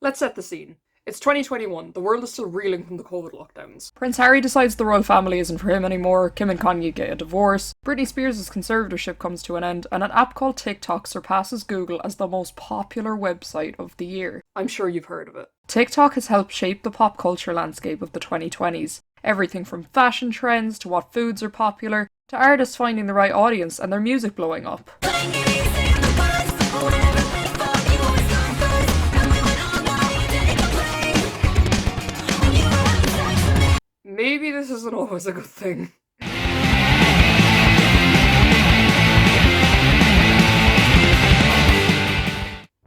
Let's set the scene. It's 2021, the world is still reeling from the COVID lockdowns. Prince Harry decides the royal family isn't for him anymore, Kim and Kanye get a divorce, Britney Spears' conservatorship comes to an end, and an app called TikTok surpasses Google as the most popular website of the year. I'm sure you've heard of it. TikTok has helped shape the pop culture landscape of the 2020s. Everything from fashion trends to what foods are popular, to artists finding the right audience and their music blowing up. Maybe this isn't always a good thing.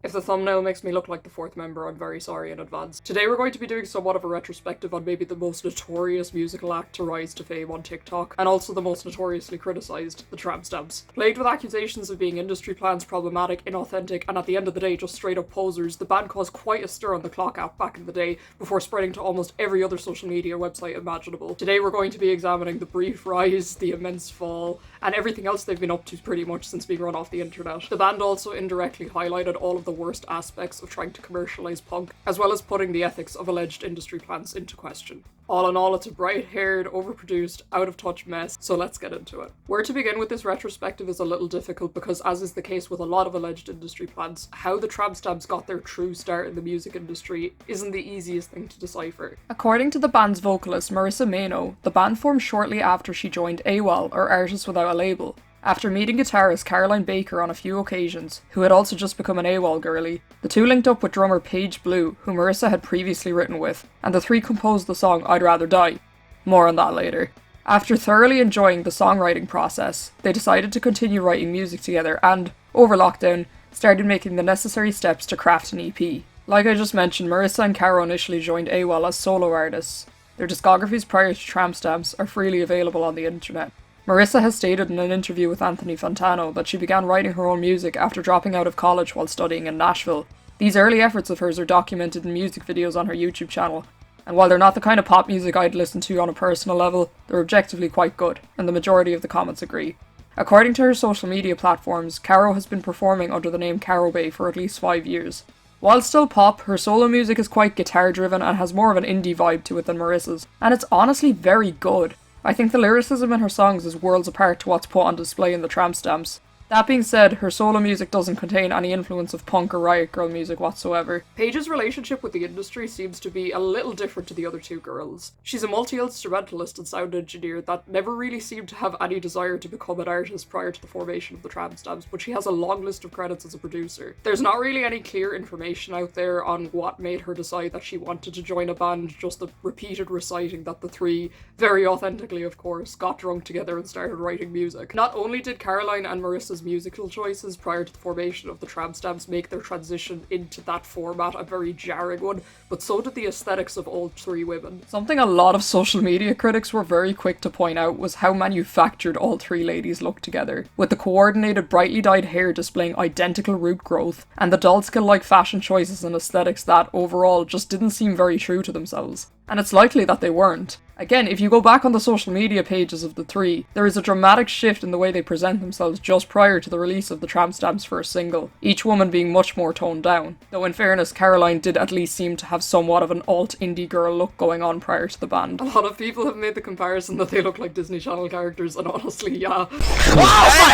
If the thumbnail makes me look like the fourth member, I'm very sorry in advance. Today we're going to be doing somewhat of a retrospective on maybe the most notorious musical act to rise to fame on TikTok, and also the most notoriously criticised, the Tramp Stamps. Plagued with accusations of being industry plans, problematic, inauthentic, and at the end of the day just straight up posers, the band caused quite a stir on the Clock app back in the day, before spreading to almost every other social media website imaginable. Today we're going to be examining the brief rise, the immense fall, and everything else they've been up to pretty much since being run off the internet. The band also indirectly highlighted all of the worst aspects of trying to commercialise punk, as well as putting the ethics of alleged industry plants into question. All in all, it's a bright-haired, overproduced, out-of-touch mess, so let's get into it. Where to begin with this retrospective is a little difficult because, as is the case with a lot of alleged industry plants, how the Tramp Stamps got their true start in the music industry isn't the easiest thing to decipher. According to the band's vocalist Marissa Mano, the band formed shortly after she joined AWOL, or Artists Without a Label. After meeting guitarist Caroline Baker on a few occasions, who had also just become an AWOL girlie, the two linked up with drummer Paige Blue, who Marissa had previously written with, and the three composed the song I'd Rather Die. More on that later. After thoroughly enjoying the songwriting process, they decided to continue writing music together and, over lockdown, started making the necessary steps to craft an EP. Like I just mentioned, Marissa and Caro initially joined AWOL as solo artists. Their discographies prior to Tramp Stamps are freely available on the internet. Marissa has stated in an interview with Anthony Fantano that she began writing her own music after dropping out of college while studying in Nashville. These early efforts of hers are documented in music videos on her YouTube channel, and while they're not the kind of pop music I'd listen to on a personal level, they're objectively quite good, and the majority of the comments agree. According to her social media platforms, Caro has been performing under the name Caro Bay for at least 5 years. While still pop, her solo music is quite guitar driven and has more of an indie vibe to it than Marissa's, and it's honestly very good. I think the lyricism in her songs is worlds apart to what's put on display in the Tramp Stamps. That being said, her solo music doesn't contain any influence of punk or Riot Grrrl music whatsoever. Paige's relationship with the industry seems to be a little different to the other two girls. She's a multi-instrumentalist and sound engineer that never really seemed to have any desire to become an artist prior to the formation of the Tramp Stamps, but she has a long list of credits as a producer. There's not really any clear information out there on what made her decide that she wanted to join a band, just the repeated reciting that the three, very authentically of course, got drunk together and started writing music. Not only did Caroline and Marissa's musical choices prior to the formation of the Tramp Stamps make their transition into that format a very jarring one, but so did the aesthetics of all three women. Something a lot of social media critics were very quick to point out was how manufactured all three ladies looked together, with the coordinated brightly dyed hair displaying identical root growth, and the doll-skin-like fashion choices and aesthetics that, overall, just didn't seem very true to themselves. And it's likely that they weren't. Again, if you go back on the social media pages of the three, there is a dramatic shift in the way they present themselves just prior to the release of the Tramp Stamps' first single, each woman being much more toned down. Though in fairness, Caroline did at least seem to have somewhat of an alt-indie girl look going on prior to the band. A lot of people have made the comparison that they look like Disney Channel characters, and honestly, yeah.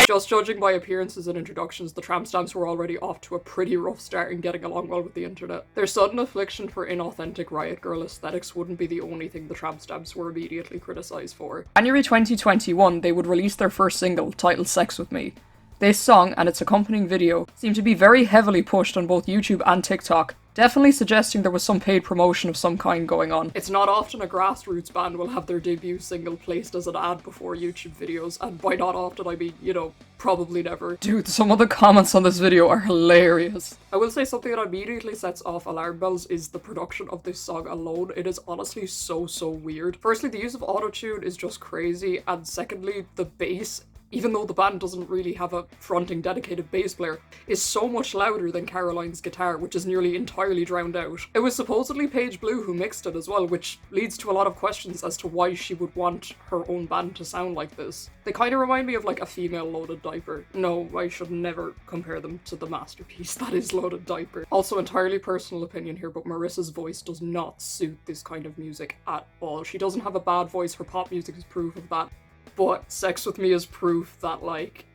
Just judging by appearances and introductions, the Tramp Stamps were already off to a pretty rough start in getting along well with the internet. Their sudden affliction for inauthentic Riot Grrrl aesthetics wouldn't be the only thing the Tramp Stamps were immediately criticised for. January 2021, they would release their first single, titled Sex With Me. This song and its accompanying video seem to be very heavily pushed on both YouTube and TikTok, definitely suggesting there was some paid promotion of some kind going on. It's not often a grassroots band will have their debut single placed as an ad before YouTube videos, and by not often I mean, you know, probably never. Dude, some of the comments on this video are hilarious. I will say something that immediately sets off alarm bells is the production of this song alone. It is honestly so weird. Firstly, the use of autotune is just crazy, and secondly, the bass even though the band doesn't really have a fronting dedicated bass player, is so much louder than Caroline's guitar, which is nearly entirely drowned out. It was supposedly Paige Blue who mixed it as well, which leads to a lot of questions as to why she would want her own band to sound like this. They kind of remind me of like a female Loaded Diaper. No, I should never compare them to the masterpiece that is Loaded Diaper. Also, entirely personal opinion here, but Marissa's voice does not suit this kind of music at all. She doesn't have a bad voice, her pop music is proof of that. But Sex With Me is proof that, like,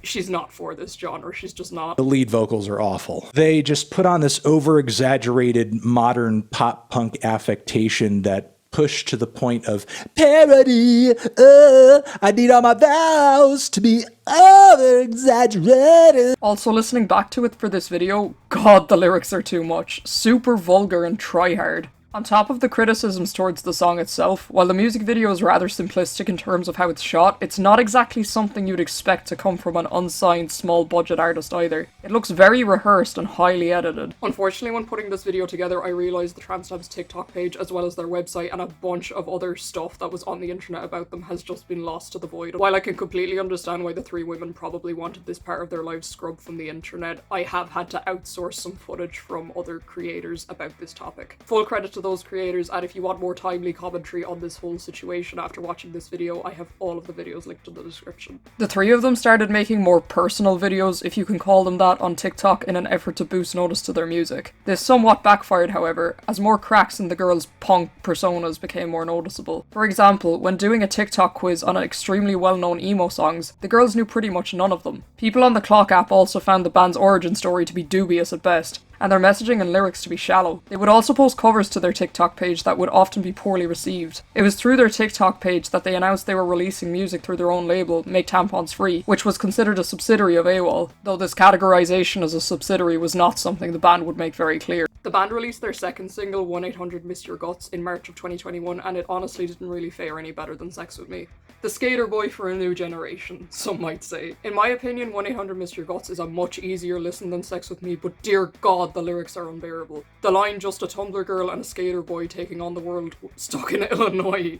she's not for this genre. She's just not. The lead vocals are awful. They just put on this over-exaggerated modern pop-punk affectation that pushed to the point of parody. I need all my vows to be over-exaggerated. Also, listening back to it for this video, God, the lyrics are too much. Super vulgar and try-hard. On top of the criticisms towards the song itself, while the music video is rather simplistic in terms of how it's shot, it's not exactly something you'd expect to come from an unsigned small budget artist either. It looks very rehearsed and highly edited. Unfortunately, when putting this video together, I realised the Tramp Stamps TikTok page as well as their website and a bunch of other stuff that was on the internet about them has just been lost to the void. While I can completely understand why the three women probably wanted this part of their lives scrubbed from the internet, I have had to outsource some footage from other creators about this topic. Full credit to those creators, and if you want more timely commentary on this whole situation after watching this video, I have all of the videos linked in the description. The three of them started making more personal videos, if you can call them that, on TikTok in an effort to boost notice to their music. This somewhat backfired, however, as more cracks in the girls' punk personas became more noticeable. For example, when doing a TikTok quiz on extremely well-known emo songs, the girls knew pretty much none of them. People on the Clock app also found the band's origin story to be dubious at best, and their messaging and lyrics to be shallow. They would also post covers to their TikTok page that would often be poorly received. It was through their TikTok page that they announced they were releasing music through their own label, Make Tampons Free, which was considered a subsidiary of AWOL, though this categorization as a subsidiary was not something the band would make very clear. The band released their second single, 1-800-Missed Your Guts, in March of 2021, and it honestly didn't really fare any better than Sex With Me. The skater boy for a new generation, some might say. In my opinion, 1-800-Missed Your Guts is a much easier listen than Sex With Me, but dear God, the lyrics are unbearable. The line, just a Tumblr girl and a skater boy taking on the world stuck in Illinois,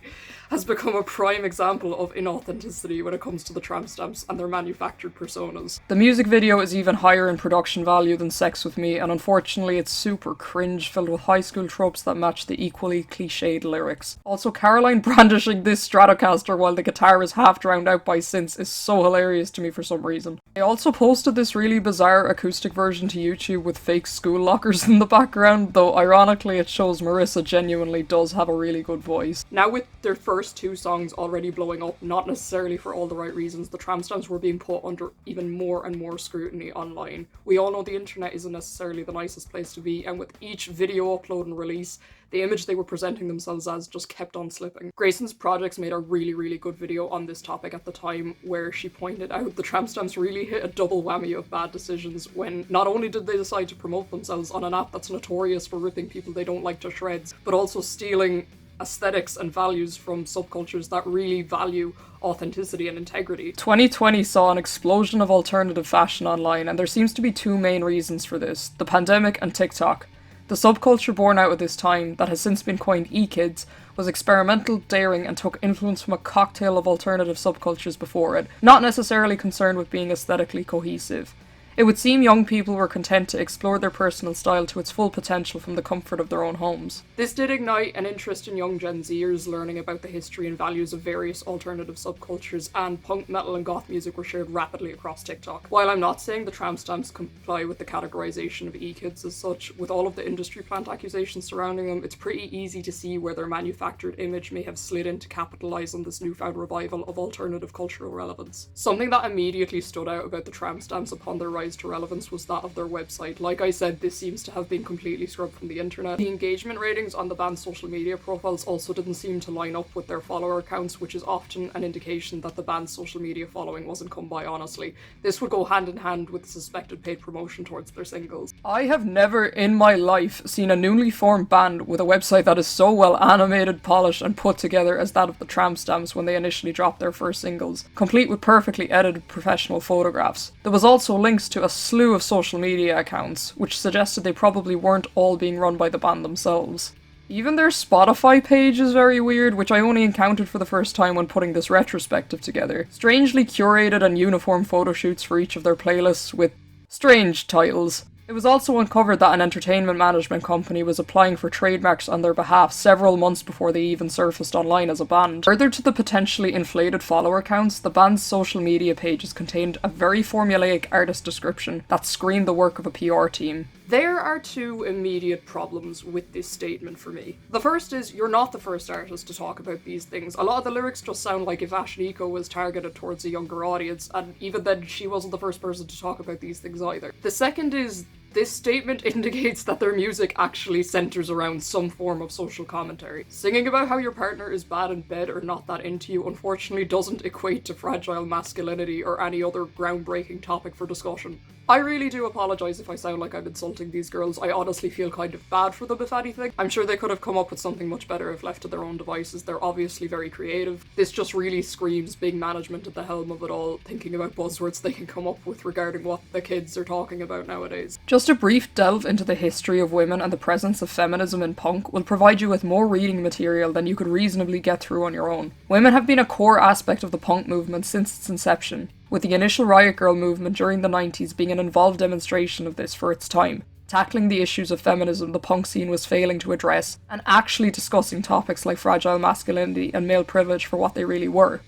has become a prime example of inauthenticity when it comes to the Tramp Stamps and their manufactured personas. The music video is even higher in production value than Sex With Me, and unfortunately it's super cringe, filled with high school tropes that match the equally cliched lyrics. Also, Caroline brandishing this Stratocaster while the guitar is half drowned out by synths is so hilarious to me for some reason. I also posted this really bizarre acoustic version to YouTube with fake school lockers in the background, though ironically it shows Marissa genuinely does have a really good voice. Now with their first two songs already blowing up, not necessarily for all the right reasons, the Tramp Stamps were being put under even more and more scrutiny online. We all know the internet isn't necessarily the nicest place to be, and with each video upload and release, the image they were presenting themselves as just kept on slipping. Grayson's Projects made a really good video on this topic at the time, where she pointed out the Tramp Stamps really hit a double whammy of bad decisions when not only did they decide to promote themselves on an app that's notorious for ripping people they don't like to shreds, but also stealing aesthetics and values from subcultures that really value authenticity and integrity. 2020 saw an explosion of alternative fashion online, and there seems to be two main reasons for this: the pandemic and TikTok. The subculture born out of this time, that has since been coined e-kids, was experimental, daring, and took influence from a cocktail of alternative subcultures before it, not necessarily concerned with being aesthetically cohesive. It would seem young people were content to explore their personal style to its full potential from the comfort of their own homes. This did ignite an interest in young Gen Zers learning about the history and values of various alternative subcultures, and punk, metal, and goth music were shared rapidly across TikTok. While I'm not saying the Tramp Stamps comply with the categorization of e-kids as such, with all of the industry plant accusations surrounding them, it's pretty easy to see where their manufactured image may have slid in to capitalize on this newfound revival of alternative cultural relevance. Something that immediately stood out about the Tramp Stamps upon their rise to relevance was that of their website. Like I said, this seems to have been completely scrubbed from the internet. The engagement ratings on the band's social media profiles also didn't seem to line up with their follower counts, which is often an indication that the band's social media following wasn't come by honestly. This would go hand in hand with the suspected paid promotion towards their singles. I have never in my life seen a newly formed band with a website that is so well animated, polished, and put together as that of the Tramp Stamps when they initially dropped their first singles, complete with perfectly edited professional photographs. There was also links to a slew of social media accounts, which suggested they probably weren't all being run by the band themselves. Even their Spotify page is very weird, which I only encountered for the first time when putting this retrospective together. Strangely curated and uniform photo shoots for each of their playlists with strange titles. It was also uncovered that an entertainment management company was applying for trademarks on their behalf several months before they even surfaced online as a band. Further to the potentially inflated follower counts, the band's social media pages contained a very formulaic artist description that screamed the work of a PR team. There are two immediate problems with this statement for me. The first is, you're not the first artist to talk about these things. A lot of the lyrics just sound like if Ashniko was targeted towards a younger audience, and even then she wasn't the first person to talk about these things either. The second is, this statement indicates that their music actually centers around some form of social commentary. Singing about how your partner is bad in bed or not that into you unfortunately doesn't equate to fragile masculinity or any other groundbreaking topic for discussion. I really do apologise if I sound like I'm insulting these girls. I honestly feel kind of bad for them, if anything. I'm sure they could have come up with something much better if left to their own devices. They're obviously very creative. This just really screams big management at the helm of it all, thinking about buzzwords they can come up with regarding what the kids are talking about nowadays. Just a brief delve into the history of women and the presence of feminism in punk will provide you with more reading material than you could reasonably get through on your own. Women have been a core aspect of the punk movement since its inception, with the initial Riot Girl movement during the 90s being an involved demonstration of this for its time, tackling the issues of feminism the punk scene was failing to address, and actually discussing topics like fragile masculinity and male privilege for what they really were.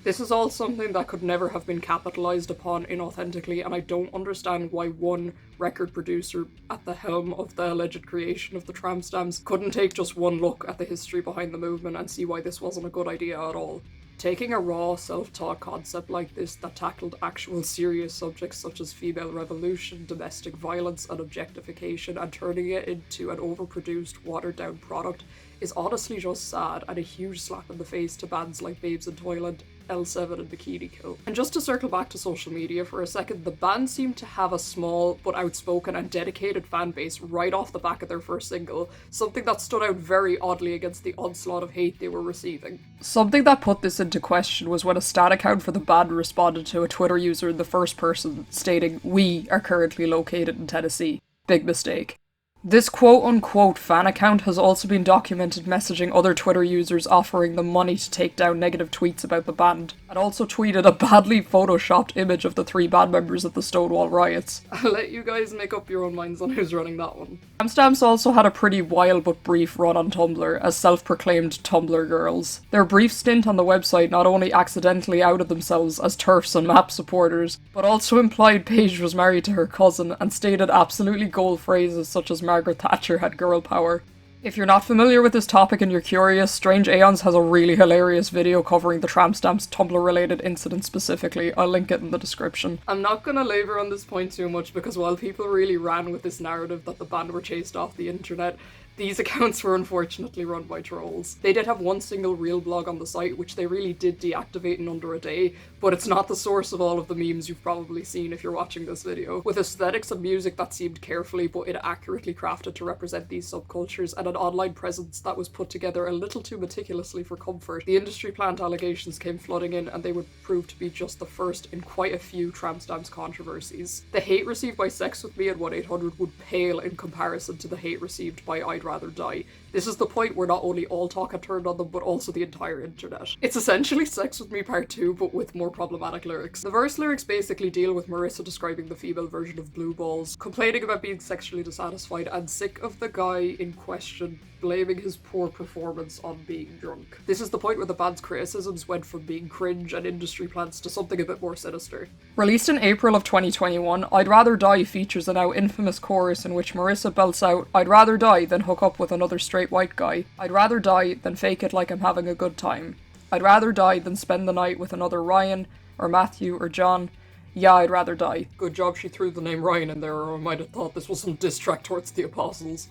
This is all something that could never have been capitalised upon inauthentically, and I don't understand why one record producer at the helm of the alleged creation of the Tramp Stamps couldn't take just one look at the history behind the movement and see why this wasn't a good idea at all. Taking a raw, self-taught concept like this that tackled actual serious subjects such as female revolution, domestic violence, and objectification and turning it into an overproduced, watered-down product is honestly just sad and a huge slap in the face to bands like Babes in Toyland, L7 and Bikini Kill. And just to circle back to social media for a second, the band seemed to have a small but outspoken and dedicated fan base right off the back of their first single, something that stood out very oddly against the onslaught of hate they were receiving. Something that put this into question was when a stat account for the band responded to a Twitter user in the first person stating, "We are currently located in Tennessee." Big mistake. This quote-unquote fan account has also been documented messaging other Twitter users offering them money to take down negative tweets about the band, and also tweeted a badly photoshopped image of the 3 band members at the Stonewall riots. I'll let you guys make up your own minds on who's running that one. Tramp Stamps also had a pretty wild but brief run on Tumblr as self-proclaimed Tumblr girls. Their brief stint on the website not only accidentally outed themselves as TERFs and MAP supporters, but also implied Paige was married to her cousin and stated absolutely gold phrases such as Margaret Thatcher had girl power. If you're not familiar with this topic and you're curious, Strange Aeons has a really hilarious video covering the Tramp Stamps Tumblr-related incident specifically. I'll link it in the description. I'm not gonna labour on this point too much because while people really ran with this narrative that the band were chased off the internet, these accounts were unfortunately run by trolls. They did have one single real blog on the site, which they really did deactivate in under a day, but it's not the source of all of the memes you've probably seen if you're watching this video. With aesthetics and music that seemed carefully but inaccurately crafted to represent these subcultures, and an online presence that was put together a little too meticulously for comfort, the industry plant allegations came flooding in, and they would prove to be just the first in quite a few Tramp Stamps controversies. The hate received by Sex With Me at 1-800 would pale in comparison to the hate received by I'd Rather Die. This is the point where not only all talk had turned on them, but also the entire internet. It's essentially Sex With Me Part 2, but with more problematic lyrics. The verse lyrics basically deal with Marissa describing the female version of Blue Balls, complaining about being sexually dissatisfied, and sick of the guy in question blaming his poor performance on being drunk. This is the point where the band's criticisms went from being cringe and industry plants to something a bit more sinister. Released in April of 2021, I'd Rather Die features a now infamous chorus in which Marissa belts out, "I'd rather die than hook up with another straight white guy. I'd rather die than fake it like I'm having a good time. I'd rather die than spend the night with another Ryan, or Matthew, or John. Yeah, I'd rather die." Good job she threw the name Ryan in there, or I might have thought this was some diss track towards the Apostles.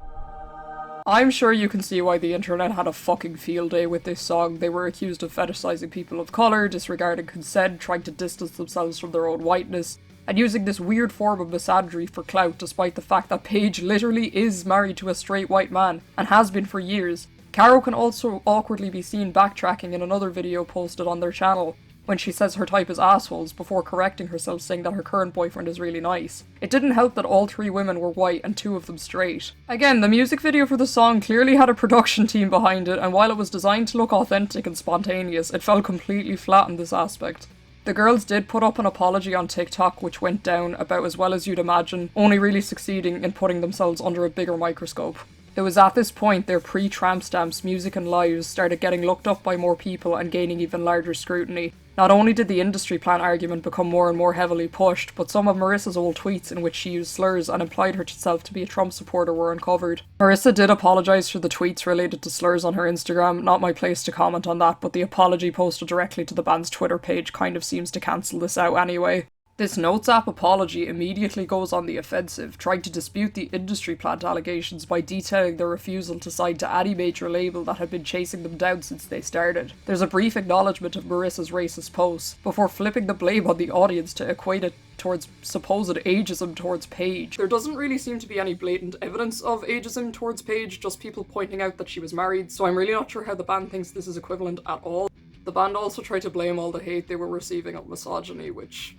I'm sure you can see why the internet had a fucking field day with this song. They were accused of fetishizing people of colour, disregarding consent, trying to distance themselves from their own whiteness, and using this weird form of misandry for clout despite the fact that Paige literally is married to a straight white man, and has been for years. Caro can also awkwardly be seen backtracking in another video posted on their channel. when she says her type is assholes before correcting herself saying that her current boyfriend is really nice. It didn't help that all 3 women were white and 2 of them straight. Again, the music video for the song clearly had a production team behind it, and while it was designed to look authentic and spontaneous, it fell completely flat in this aspect. The girls did put up an apology on TikTok which went down about as well as you'd imagine, only really succeeding in putting themselves under a bigger microscope. It was at this point their pre-Tramp Stamps music and lives started getting looked up by more people and gaining even larger scrutiny. Not only did the industry plan argument become more and more heavily pushed, but some of Marissa's old tweets in which she used slurs and implied herself to be a Trump supporter were uncovered. Marissa did apologise for the tweets related to slurs on her Instagram, not my place to comment on that, but the apology posted directly to the band's Twitter page kind of seems to cancel this out anyway. This Notes app apology immediately goes on the offensive, trying to dispute the industry plant allegations by detailing their refusal to sign to any major label that had been chasing them down since they started. There's a brief acknowledgement of Marissa's racist posts, before flipping the blame on the audience to equate it towards supposed ageism towards Paige. There doesn't really seem to be any blatant evidence of ageism towards Paige, just people pointing out that she was married, so I'm really not sure how the band thinks this is equivalent at all. The band also tried to blame all the hate they were receiving on misogyny, which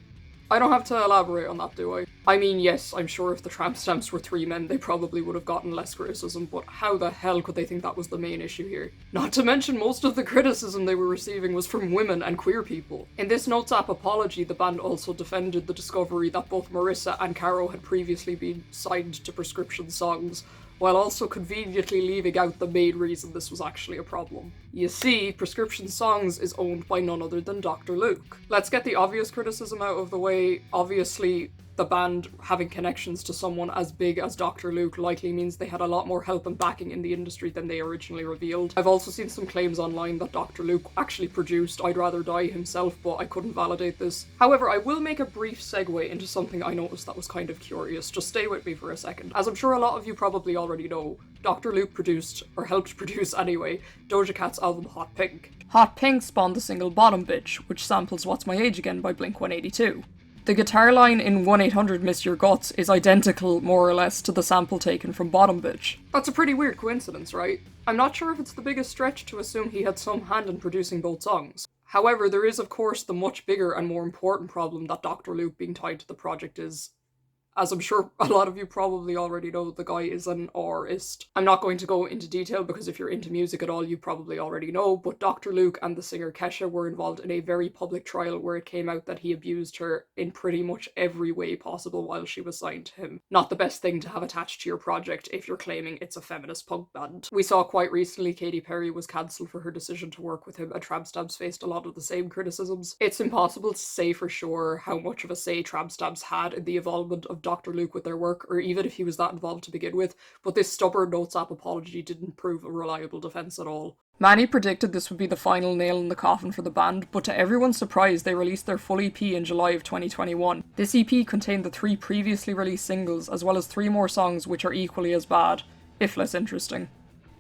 I don't have to elaborate on that, do I? I mean, yes, I'm sure if the Tramp Stamps were 3 men, they probably would have gotten less criticism, but how the hell could they think that was the main issue here? Not to mention, most of the criticism they were receiving was from women and queer people. In this Notes app apology, the band also defended the discovery that both Marissa and Caro had previously been signed to prescription songs, while also conveniently leaving out the main reason this was actually a problem. You see, Prescription Songs is owned by none other than Dr. Luke. Let's get the obvious criticism out of the way. Obviously, the band having connections to someone as big as Dr. Luke likely means they had a lot more help and backing in the industry than they originally revealed. I've also seen some claims online that Dr. Luke actually produced I'd Rather Die himself, but I couldn't validate this. However, I will make a brief segue into something I noticed that was kind of curious. Just stay with me for a second. As I'm sure a lot of you probably already know, Dr. Luke produced, or helped produce anyway, Doja Cat's album Hot Pink. Hot Pink spawned the single Bottom Bitch, which samples What's My Age Again by Blink-182. The guitar line in 1-800-Miss Your Guts is identical, more or less, to the sample taken from Bottom Bitch. That's a pretty weird coincidence, right? I'm not sure if it's the biggest stretch to assume he had some hand in producing both songs. However, there is of course the much bigger and more important problem that Dr. Luke being tied to the project is, as I'm sure a lot of you probably already know, the guy is an artist. I'm not going to go into detail because if you're into music at all, you probably already know, but Dr. Luke and the singer Kesha were involved in a very public trial where it came out that he abused her in pretty much every way possible while she was signed to him. Not the best thing to have attached to your project if you're claiming it's a feminist punk band. We saw quite recently Katy Perry was cancelled for her decision to work with him, and Tramp Stamps faced a lot of the same criticisms. It's impossible to say for sure how much of a say Tramp Stamps had in the involvement of Dr. Luke with their work, or even if he was that involved to begin with, but this stubborn Notes app apology didn't prove a reliable defense at all. Many predicted this would be the final nail in the coffin for the band, but to everyone's surprise, they released their full EP in July of 2021. This EP contained the 3 previously released singles, as well as 3 more songs which are equally as bad, if less interesting.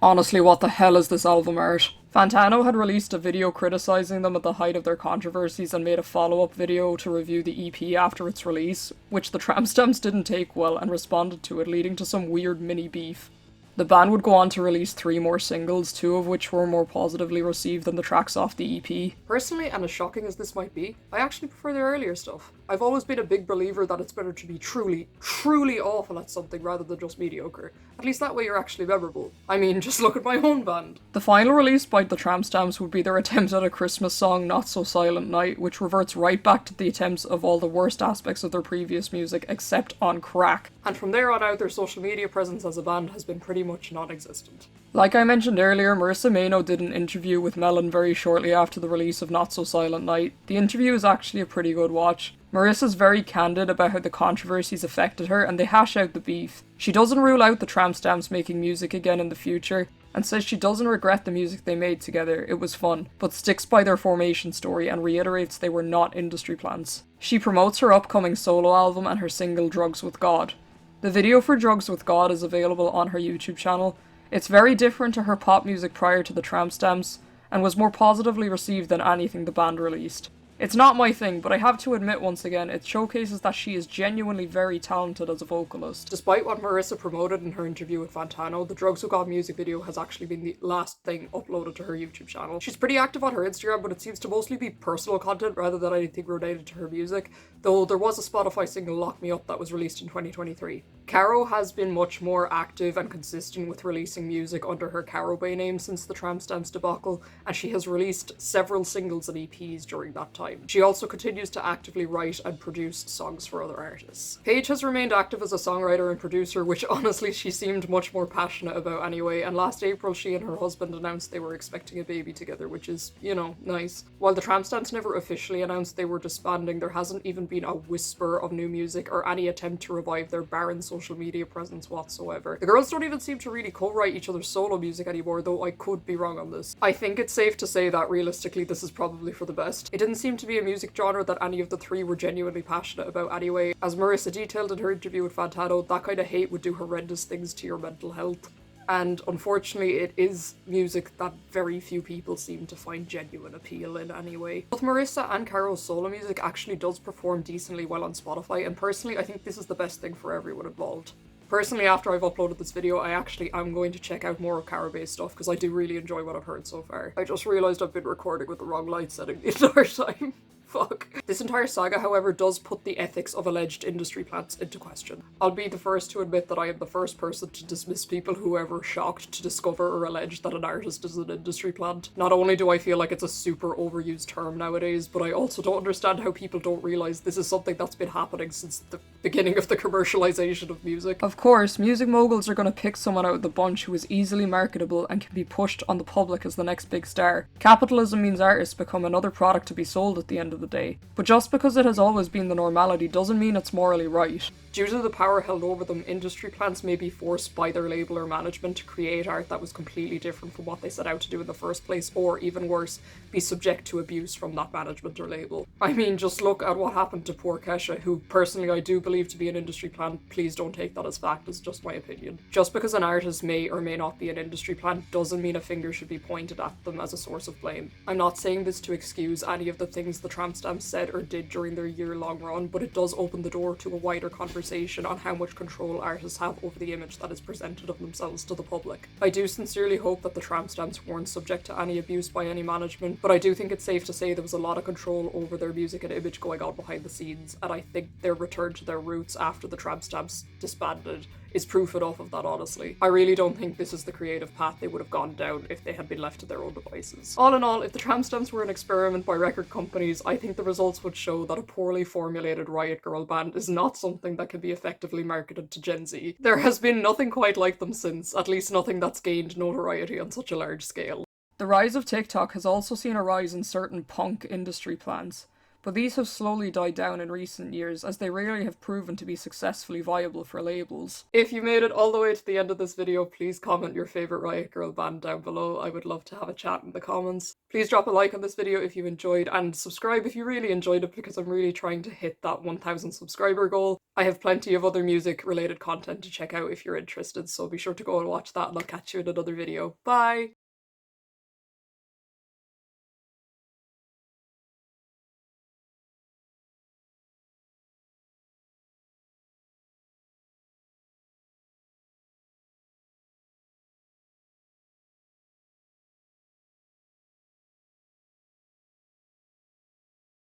Honestly, what the hell is this album art? Fantano had released a video criticising them at the height of their controversies and made a follow-up video to review the EP after its release, which the Tramp Stamps didn't take well and responded to it, leading to some weird mini beef. The band would go on to release 3 more singles, 2 of which were more positively received than the tracks off the EP. Personally, and as shocking as this might be, I actually prefer their earlier stuff. I've always been a big believer that it's better to be truly, truly awful at something rather than just mediocre. At least that way you're actually memorable. I mean, just look at my own band. The final release by the Tramp Stamps would be their attempt at a Christmas song, Not So Silent Night, which reverts right back to the attempts of all the worst aspects of their previous music, except on crack. And from there on out, their social media presence as a band has been pretty much non-existent. Like I mentioned earlier, Marissa Mano did an interview with Melon very shortly after the release of Not So Silent Night. The interview is actually a pretty good watch. Marissa's very candid about how the controversies affected her, and they hash out the beef. She doesn't rule out the Tramp Stamps making music again in the future, and says she doesn't regret the music they made together, it was fun, but sticks by their formation story and reiterates they were not industry plants. She promotes her upcoming solo album and her single Drugs with God. The video for Drugs with God is available on her YouTube channel. It's very different to her pop music prior to the Tramp Stamps, and was more positively received than anything the band released. It's not my thing, but I have to admit once again, it showcases that she is genuinely very talented as a vocalist. Despite what Marissa promoted in her interview with Fantano, the Drugs Who God music video has actually been the last thing uploaded to her YouTube channel. She's pretty active on her Instagram, but it seems to mostly be personal content rather than anything related to her music, though there was a Spotify single, Lock Me Up, that was released in 2023. Caro has been much more active and consistent with releasing music under her Caro Bay name since the Tramp Stamps debacle, and she has released several singles and EPs during that time. She also continues to actively write and produce songs for other artists. Paige has remained active as a songwriter and producer, which honestly she seemed much more passionate about anyway, and last April she and her husband announced they were expecting a baby together, which is, you know, nice. While the Tramp Stamps never officially announced they were disbanding, there hasn't even been a whisper of new music or any attempt to revive their barren social media presence whatsoever. The girls don't even seem to really co-write each other's solo music anymore, though I could be wrong on this. I think it's safe to say that realistically this is probably for the best. It didn't seem to be a music genre that any of the three were genuinely passionate about anyway. As Marissa detailed in her interview with Fantano, that kind of hate would do horrendous things to your mental health. And unfortunately, it is music that very few people seem to find genuine appeal in anyway. Both Marissa and Caro's solo music actually does perform decently well on Spotify, and personally, I think this is the best thing for everyone involved. Personally, after I've uploaded this video, I actually am going to check out more of Caro Bay's stuff because I do really enjoy what I've heard so far. I just realised I've been recording with the wrong light setting the entire time. Fuck. This entire saga, however, does put the ethics of alleged industry plants into question. I'll be the first to admit that I am the first person to dismiss people who are ever shocked to discover or allege that an artist is an industry plant. Not only do I feel like it's a super overused term nowadays, but I also don't understand how people don't realise this is something that's been happening since the beginning of the commercialization of music. Of course, music moguls are going to pick someone out of the bunch who is easily marketable and can be pushed on the public as the next big star. Capitalism means artists become another product to be sold at the end of the day. But just because it has always been the normality doesn't mean it's morally right. Due to the power held over them, industry plants may be forced by their label or management to create art that was completely different from what they set out to do in the first place, or even worse, be subject to abuse from that management or label. I mean, just look at what happened to poor Kesha, who personally I do believe to be an industry plant. Please don't take that as fact, it's just my opinion. Just because an artist may or may not be an industry plant doesn't mean a finger should be pointed at them as a source of blame. I'm not saying this to excuse any of the things the Tramp Stamps said or did during their year-long run, but it does open the door to a wider conversation on how much control artists have over the image that is presented of themselves to the public. I do sincerely hope that the Tramp Stamps weren't subject to any abuse by any management, but I do think it's safe to say there was a lot of control over their music and image going on behind the scenes, and I think their return to their roots after the Tramp Stamps disbanded is proof enough of that, honestly. I really don't think this is the creative path they would have gone down if they had been left to their own devices. All in all, if the Tramp Stamps were an experiment by record companies, I think the results would show that a poorly formulated Riot Girl band is not something that can be effectively marketed to Gen Z. There has been nothing quite like them since, at least nothing that's gained notoriety on such a large scale. The rise of TikTok has also seen a rise in certain punk industry plans, but these have slowly died down in recent years as they rarely have proven to be successfully viable for labels. If you made it all the way to the end of this video, please comment your favourite Riot Girl band down below. I would love to have a chat in the comments. Please drop a like on this video if you enjoyed, and subscribe if you really enjoyed it, because I'm really trying to hit that 1000 subscriber goal. I have plenty of other music related content to check out if you're interested, so be sure to go and watch that, and I'll catch you in another video. Bye!